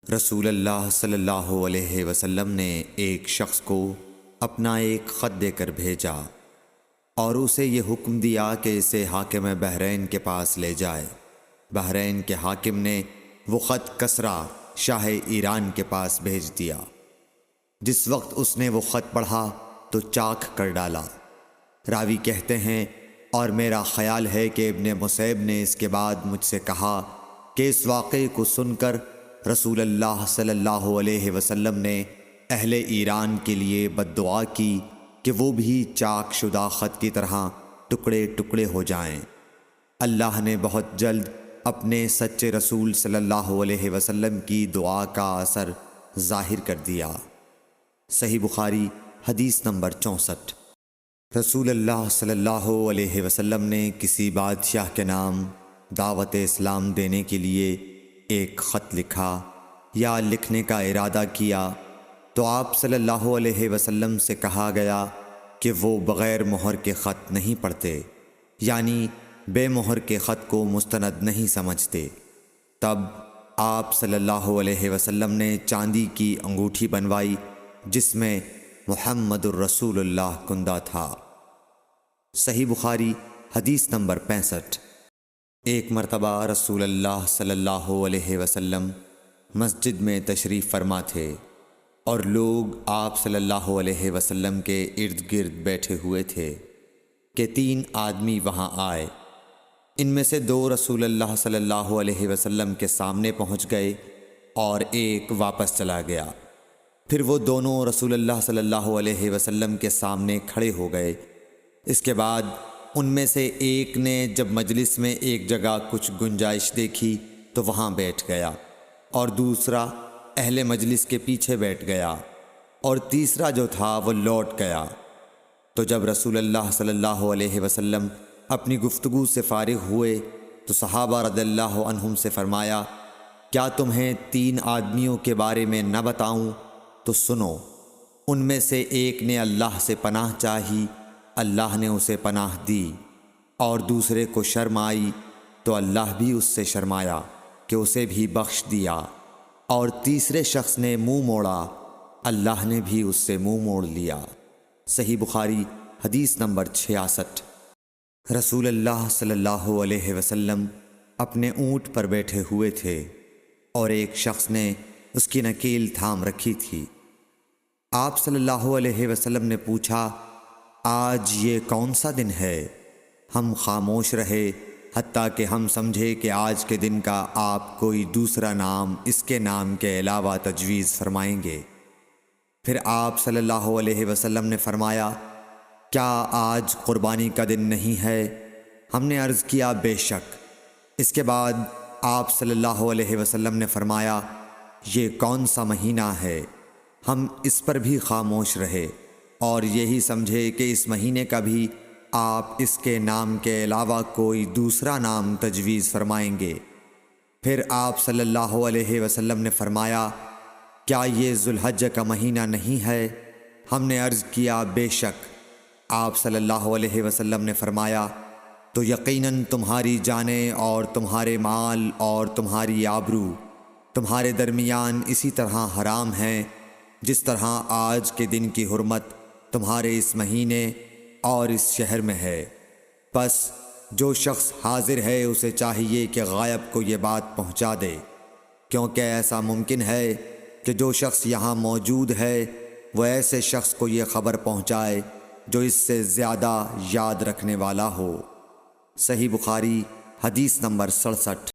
رسول اللہ صلی اللہ علیہ وسلم نے ایک شخص کو اپنا ایک خط دے کر بھیجا اور اسے یہ حکم دیا کہ اسے حاکم بحرین کے پاس لے جائے۔ بحرین کے حاکم نے وہ خط کسریٰ شاہ ایران کے پاس بھیج دیا۔ جس وقت اس نے وہ خط پڑھا تو چاک کر ڈالا۔ راوی کہتے ہیں اور میرا خیال ہے کہ ابن مسیب نے اس کے بعد مجھ سے کہا کہ اس واقعے کو سن کر رسول اللہ صلی اللہ علیہ وسلم نے اہل ایران کے لیے بد دعا کی کہ وہ بھی چاک شدہ خط کی طرح ٹکڑے ٹکڑے ہو جائیں۔ اللہ نے بہت جلد اپنے سچے رسول صلی اللہ علیہ وسلم کی دعا کا اثر ظاہر کر دیا۔ صحیح بخاری حدیث نمبر 64۔ رسول اللہ صلی اللہ علیہ وسلم نے کسی بادشاہ کے نام دعوت اسلام دینے کے لیے ایک خط لکھا یا لکھنے کا ارادہ کیا تو آپ صلی اللہ علیہ وسلم سے کہا گیا کہ وہ بغیر مہر کے خط نہیں پڑھتے، یعنی بے مہر کے خط کو مستند نہیں سمجھتے۔ تب آپ صلی اللہ علیہ وسلم نے چاندی کی انگوٹھی بنوائی جس میں محمد الرسول اللہ کندہ تھا۔ صحیح بخاری حدیث نمبر 65۔ ایک مرتبہ رسول اللہ صلی اللہ علیہ وسلم مسجد میں تشریف فرما تھے اور لوگ آپ صلی اللہ علیہ وسلم کے ارد گرد بیٹھے ہوئے تھے کہ 3 آدمی وہاں آئے۔ ان میں سے 2 رسول اللہ صلی اللہ علیہ وسلم کے سامنے پہنچ گئے اور ایک واپس چلا گیا۔ پھر وہ دونوں رسول اللہ صلی اللہ علیہ وسلم کے سامنے کھڑے ہو گئے۔ اس کے بعد ان میں سے ایک نے جب مجلس میں ایک جگہ کچھ گنجائش دیکھی تو وہاں بیٹھ گیا، اور دوسرا اہل مجلس کے پیچھے بیٹھ گیا، اور تیسرا جو تھا وہ لوٹ گیا۔ تو جب رسول اللہ صلی اللہ علیہ وسلم اپنی گفتگو سے فارغ ہوئے تو صحابہ رضی اللہ عنہم سے فرمایا، کیا تمہیں 3 آدمیوں کے بارے میں نہ بتاؤں؟ تو سنو۔ ان میں سے ایک نے اللہ سے پناہ چاہی، اللہ نے اسے پناہ دی، اور دوسرے کو شرم آئی تو اللہ بھی اس سے شرمایا کہ اسے بھی بخش دیا، اور تیسرے شخص نے منہ موڑا، اللہ نے بھی اس سے منہ موڑ لیا۔ صحیح بخاری حدیث نمبر 66۔ رسول اللہ صلی اللہ علیہ وسلم اپنے اونٹ پر بیٹھے ہوئے تھے اور ایک شخص نے اس کی نکیل تھام رکھی تھی۔ آپ صلی اللہ علیہ وسلم نے پوچھا، آج یہ کون سا دن ہے؟ ہم خاموش رہے حتیٰ کہ ہم سمجھے کہ آج کے دن کا آپ کوئی دوسرا نام اس کے نام کے علاوہ تجویز فرمائیں گے۔ پھر آپ صلی اللہ علیہ وسلم نے فرمایا، کیا آج قربانی کا دن نہیں ہے؟ ہم نے عرض کیا، بے شک۔ اس کے بعد آپ صلی اللہ علیہ وسلم نے فرمایا، یہ کون سا مہینہ ہے؟ ہم اس پر بھی خاموش رہے اور یہی سمجھے کہ اس مہینے کا بھی آپ اس کے نام کے علاوہ کوئی دوسرا نام تجویز فرمائیں گے۔ پھر آپ صلی اللہ علیہ وسلم نے فرمایا، کیا یہ ذو الحجہ کا مہینہ نہیں ہے؟ ہم نے عرض کیا، بے شک۔ آپ صلی اللہ علیہ وسلم نے فرمایا، تو یقیناً تمہاری جانیں اور تمہارے مال اور تمہاری آبرو تمہارے درمیان اسی طرح حرام ہیں جس طرح آج کے دن کی حرمت تمہارے اس مہینے اور اس شہر میں ہے۔ پس جو شخص حاضر ہے اسے چاہیے کہ غائب کو یہ بات پہنچا دے، کیونکہ ایسا ممکن ہے کہ جو شخص یہاں موجود ہے وہ ایسے شخص کو یہ خبر پہنچائے جو اس سے زیادہ یاد رکھنے والا ہو۔ صحیح بخاری حدیث نمبر 67۔